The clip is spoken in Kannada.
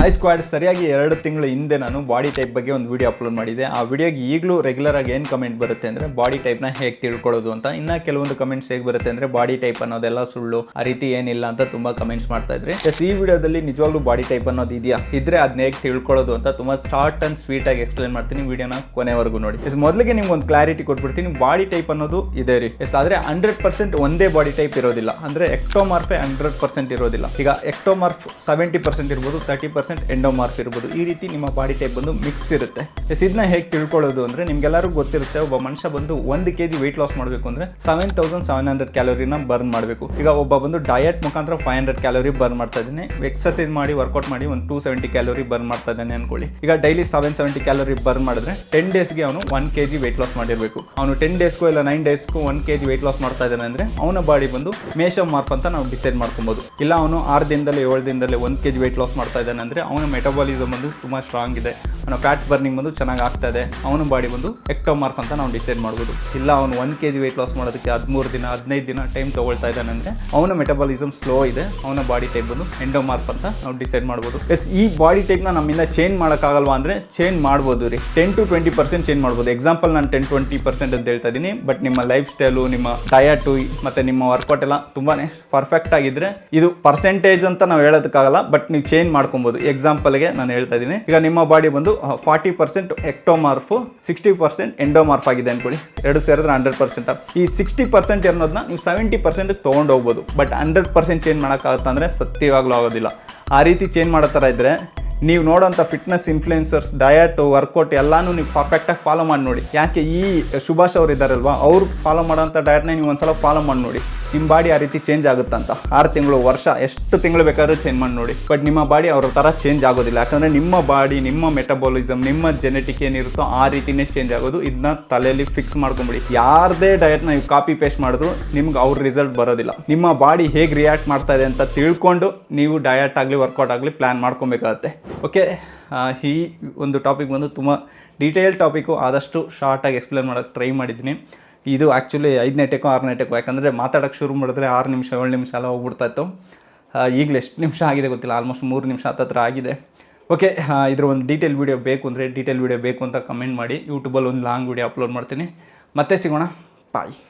ಹೈ ಸ್ಕ್ವಾಡ್, ಸರಿಯಾಗಿ 2 ತಿಂಗಳ ಹಿಂದೆ ನಾನು ಬಾಡಿ ಟೈಪ್ ಬಗ್ಗೆ ಒಂದು ವಿಡಿಯೋ ಅಪ್ಲೋಡ್ ಮಾಡಿದ್ದೆ. ಆ ವಿಡಿಯೋಗೆ ಈಗಲೂ ರೆಗ್ಯುಲರ್ ಆಗಿ ಏನು ಕಮೆಂಟ್ ಬರುತ್ತೆ ಅಂದರೆ ಬಾಡಿ ಟೈಪ್ನ ಹೇಗೆ ತಿಳ್ಕೊಳ್ಳೋದು ಅಂತ. ಇನ್ನು ಕೆಲವೊಂದು ಕಮೆಂಟ್ಸ್ ಹೇಗೆ ಬರುತ್ತೆ ಅಂದರೆ ಬಾಡಿ ಟೈಪ್ ಅನ್ನೋದೆಲ್ಲ ಸುಳ್ಳು, ಆ ರೀತಿ ಏನಿಲ್ಲ ಅಂತ ತುಂಬ ಕಮೆಂಟ್ಸ್ ಮಾಡ್ತಾ ಇದ್ರಿ. ಈ ವಿಡಿಯೋದಲ್ಲಿ ನಿಜವಾಗ್ಲೂ ಬಾಡಿ ಟೈಪ್ ಅನ್ನೋದು ಇದೆಯಾ, ಇದ್ರೆ ಅದನ್ನ ಹೇಗೆ ತಿಳ್ಕೊಳ್ಳೋದು ಅಂತ ತುಂಬ ಶಾರ್ಟ್ ಅಂಡ್ ಸ್ವೀಟ್ ಆಗಿ ಎಕ್ಸ್ಪ್ಲೇನ್ ಮಾಡ್ತೀನಿ. ವಿಡಿಯೋನ ಕೊನೆವರೆಗೂ ನೋಡಿ. ಮೊದಲಿಗೆ ನಿಮ್ಗೆ ಒಂದು ಕ್ಲಾರಿಟಿ ಕೊಟ್ಬಿಡ್ತೀನಿ. ಬಾಡಿ ಟೈಪ್ ಅನ್ನೋದು ಇದೆ ರೀ. ಆದರೆ 100% ಒಂದೇ ಬಾಡಿ ಟೈಪ್ ಇರೋದಿಲ್ಲ. ಅಂದರೆ ಎಕ್ಟೋಮಾರ್ಫೆ 100% ಇರೋದಿಲ್ಲ. ಈಗ ಎಕ್ಟೋಮಾರ್ಫ್ 70% ಇರ್ಬೋದು, 30% ಎಂಡೋಮಾರ್ಫ್ ಇರ್ಬೋದು. ಈ ರೀತಿ ನಿಮ್ಮ ಬಾಡಿ ಟೈಪ್ ಬಂದು ಮಿಕ್ಸ್ ಇರುತ್ತೆ. ಇದನ್ನ ಹೇಗೆ ತಿಳ್ಕೊಳ್ಳೋದು ಅಂದರೆ ನಿಮ್ಗೆಲ್ಲರೂ ಗೊತ್ತಿರುತ್ತೆ, ಒಬ್ಬ ಮನುಷ್ಯ ಬಂದು 1 kg ವೆಯ್ಟ್ ಲಾಸ್ ಮಾಡಬೇಕು ಅಂದರೆ 7700 ಕ್ಯಾಲೋರಿನ ಬರ್ನ್ ಮಾಡಬೇಕು. ಈಗ ಒಬ್ಬ ಬಂದು ಡಯಟ್ ಮುಖಾಂತರ 500 ಕ್ಯಾಲೋರಿ ಬರ್ನ್ ಮಾಡ್ತಾ ಇದ್ದಾನೆ. ಎಕ್ಸರ್ಸೈಸ್ ಮಾಡಿ ವರ್ಕೌಟ್ ಮಾಡಿ ಒಂದು 270 ಕ್ಯಾಲೋರಿ ಬರ್ನ್ ಮಾಡ್ತಾ ಇದ್ದಾನೆ ಅನ್ಕೊಳ್ಳಿ. ಈಗ ಡೈಲಿ 770 ಕ್ಯಾಲೋರಿ ಬರ್ನ್ ಮಾಡಿದ್ರೆ 10 ಡೇಸ್ಗೆ ಅವನು 1 kg ವೆಯ್ಟ್ ಲಾಸ್ ಮಾಡಿರಬೇಕು. ಅವನು 10 ಡೇಸ್ಗೂ ಇಲ್ಲ 9 ಡೇಸ್ಗೂ 1 kg ವೆಯ್ಟ್ ಲಾಸ್ ಮಾಡ್ತಾ ಇದ್ದಾನೆ ಅಂದರೆ ಅವನ ಬಾಡಿ ಬಂದು ಮೇಸೋಮಾರ್ಫ್ ಅಂತ ನಾವು ಡಿಸೈಡ್ ಮಾಡ್ಕೊಬೋದು. ಇಲ್ಲ ಅವನು 6 ದಿನದಲ್ಲಿ 7 ದಿನದಲ್ಲಿ 1 kg ವೆಯ್ಟ್ ಲಾಸ್ ಮಾಡ್ತಾ ಇದ್ದಾನೆ ಅಂದರೆ ಅವನ ಮೆಟಬಾಲಿಸಮ್ ಬಂದು ತುಂಬ ಸ್ಟ್ರಾಂಗ್ ಇದೆ, ಅವನ ಫ್ಯಾಟ್ ಬರ್ನಿಂಗ್ ಬಂದು ಚೆನ್ನಾಗಿ ಆಗ್ತಾ ಇದೆ, ಅವನ ಬಾಡಿ ಬಂದು ಎಕ್ಟೋಮಾರ್ಫ್ ಅಂತ ನಾವು ಡಿಸೈಡ್ ಮಾಡ್ಬೋದು. ಇಲ್ಲ ಅವನು 1 kg ವೆಯ್ಟ್ ಲಾಸ್ ಮಾಡೋದಕ್ಕೆ 13 ದಿನ 15 ದಿನ ಟೈಮ್ ತೊಗೊಳ್ತಾ ಇದ್ದಾನೆ ಅಂದರೆ ಅವನ ಮೆಟಬಾಲಿಸಮ್ ಸ್ಲೋ ಇದೆ, ಅವನ ಬಾಡಿ ಟೈಪ್ ಬಂದು ಎಂಡೋಮಾರ್ಫ್ ಅಂತ ನಾವು ಡಿಸೈಡ್ ಮಾಡ್ಬೋದು. ಈ ಬಾಡಿ ಟೈಪ್ನ ನಮ್ಮಿಂದ ಚೇಂಜ್ ಮಾಡೋಕ್ಕಾಗಲ್ವಾ ಅಂದರೆ ಚೇಂಜ್ ಮಾಡ್ಬೋದು ರೀ. 10 to 20% ಚೇಂಜ್ ಮಾಡ್ಬೋದು. ಎಕ್ಸಾಂಪಲ್ ನಾನು 10-20% ಅಂತ ಹೇಳ್ತಾ ಇದ್ದೀನಿ. ಬಟ್ ನಿಮ್ಮ ಲೈಫ್ ಸ್ಟೈಲು, ನಿಮ್ಮ ಡಯಟು ಮತ್ತು ನಿಮ್ಮ ವರ್ಕೌಟ್ ಎಲ್ಲ ತುಂಬಾ ಪರ್ಫೆಕ್ಟ್ ಆಗಿದ್ರೆ ಇದು ಪರ್ಸೆಂಟೇಜ್ ಅಂತ ನಾವು ಹೇಳೋದಕ್ಕಾಗಲ್ಲ, ಬಟ್ ನೀವು ಚೇಂಜ್ ಮಾಡ್ಕೊಬೋದು. ಎಕ್ಸಾಂಪಲ್ಗೆ ನಾನು ಹೇಳ್ತಾ ಇದ್ದೀನಿ, ಈಗ ನಿಮ್ಮ ಬಾಡಿ ಬಂದು 40% ಎಕ್ಟೋಮಾರ್ಫ್, 60% ಎಂಡೋಮಾರ್ಫ್ ಆಗಿದೆ ಅನ್ಕೊಳ್ಳಿ. 2 ಸೇರಿದ್ರೆ 100%. ಈ 60% ಅನ್ನೋದನ್ನ ನೀವು 70% ತೊಗೊಂಡು ಹೋಗ್ಬೋದು. ಬಟ್ 100% ಚೇಂಜ್ ಮಾಡೋಕ್ಕಾಗುತ್ತಾ ಅಂದರೆ ಸತ್ಯವಾಗ್ಲೂ ಆಗೋದಿಲ್ಲ. ಆ ರೀತಿ ಚೇಂಜ್ ಮಾಡೋ ಥರ ಇದ್ದರೆ ನೀವು ನೋಡೋಂಥ ಫಿಟ್ನೆಸ್ ಇನ್ಫ್ಲುಯೆನ್ಸರ್ಸ್ ಡಯಟ್ ವರ್ಕೌಟ್ ಎಲ್ಲಾನು ನೀವು ಪರ್ಫೆಕ್ಟಾಗಿ ಫಾಲೋ ಮಾಡಿ ನೋಡಿ. ಯಾಕೆ ಈ ಸುಭಾಷ್ ಅವರು ಇದ್ದಾರಲ್ವಾ, ಅವ್ರು ಫಾಲೋ ಮಾಡೋಂಥ ಡಯಟ್ನ ನೀವು ಒಂದ್ಸಲ ಫಾಲೋ ಮಾಡಿ ನೋಡಿ. ನಿಮ್ಮ ಬಾಡಿ ಆ ರೀತಿ ಚೇಂಜ್ ಆಗುತ್ತಂತ. 6 ತಿಂಗಳು, ವರ್ಷ, ಎಷ್ಟು ತಿಂಗಳು ಬೇಕಾದ್ರೂ ಚೇಂಜ್ ಮಾಡಿ ನೋಡಿ. ಬಟ್ ನಿಮ್ಮ ಬಾಡಿ ಅವ್ರ ಥರ ಚೇಂಜ್ ಆಗೋದಿಲ್ಲ. ಯಾಕಂದರೆ ನಿಮ್ಮ ಬಾಡಿ, ನಿಮ್ಮ ಮೆಟಬಾಲಿಸಮ್, ನಿಮ್ಮ ಜೆನೆಟಿಕ್ ಏನಿರುತ್ತೋ ಆ ರೀತಿಯೇ ಚೇಂಜ್ ಆಗೋದು. ಇದನ್ನ ತಲೆಯಲ್ಲಿ ಫಿಕ್ಸ್ ಮಾಡ್ಕೊಂಬಿಡಿ. ಯಾರದೇ ಡಯಟ್ನ ನೀವು ಕಾಪಿ ಪೇಸ್ಟ್ ಮಾಡಿದ್ರು ನಿಮ್ಗೆ ಅವ್ರ ರಿಸಲ್ಟ್ ಬರೋದಿಲ್ಲ. ನಿಮ್ಮ ಬಾಡಿ ಹೇಗೆ ರಿಯಾಕ್ಟ್ ಮಾಡ್ತಾ ಇದೆ ಅಂತ ತಿಳ್ಕೊಂಡು ನೀವು ಡಯಟ್ ಆಗಲಿ ವರ್ಕೌಟ್ ಆಗಲಿ ಪ್ಲ್ಯಾನ್ ಮಾಡ್ಕೊಬೇಕಾಗತ್ತೆ. ಓಕೆ, ಈ ಒಂದು ಟಾಪಿಕ್ ಬಂದು ತುಂಬ ಡೀಟೇಲ್ ಟಾಪಿಕ್ಕು. ಆದಷ್ಟು ಶಾರ್ಟಾಗಿ ಎಕ್ಸ್ಪ್ಲೇನ್ ಮಾಡೋಕ್ಕೆ ಟ್ರೈ ಮಾಡಿದ್ದೀನಿ. ಇದು ಆ್ಯಕ್ಚುಲಿ 5ನೇ ಟೇಕೋ 6ನೇ ಟೇಕೋ, ಯಾಕಂದರೆ ಮಾತಾಡೋಕ್ಕೆ ಶುರು ಮಾಡಿದ್ರೆ 6 ನಿಮಿಷ 7 ನಿಮಿಷ ಎಲ್ಲ ಹೋಗ್ಬಿಡ್ತಾಯಿತ್ತು. ಈಗಲೂ ಎಷ್ಟು ನಿಮಿಷ ಆಗಿದೆ ಗೊತ್ತಿಲ್ಲ, ಆಲ್ಮೋಸ್ಟ್ 3 ನಿಮಿಷ ಹತ್ತಿರ ಆಗಿದೆ. ಓಕೆ, ಇದ್ರ ಒಂದು ಡೀಟೇಲ್ ವೀಡಿಯೋ ಬೇಕು ಅಂದರೆ ಡೀಟೇಲ್ ವೀಡಿಯೋ ಬೇಕು ಅಂತ ಕಮೆಂಟ್ ಮಾಡಿ. ಯೂಟ್ಯೂಬಲ್ಲಿ ಒಂದು ಲಾಂಗ್ ವೀಡಿಯೋ ಅಪ್ಲೋಡ್ ಮಾಡ್ತೀನಿ. ಮತ್ತೆ ಸಿಗೋಣ, ಬಾಯ್.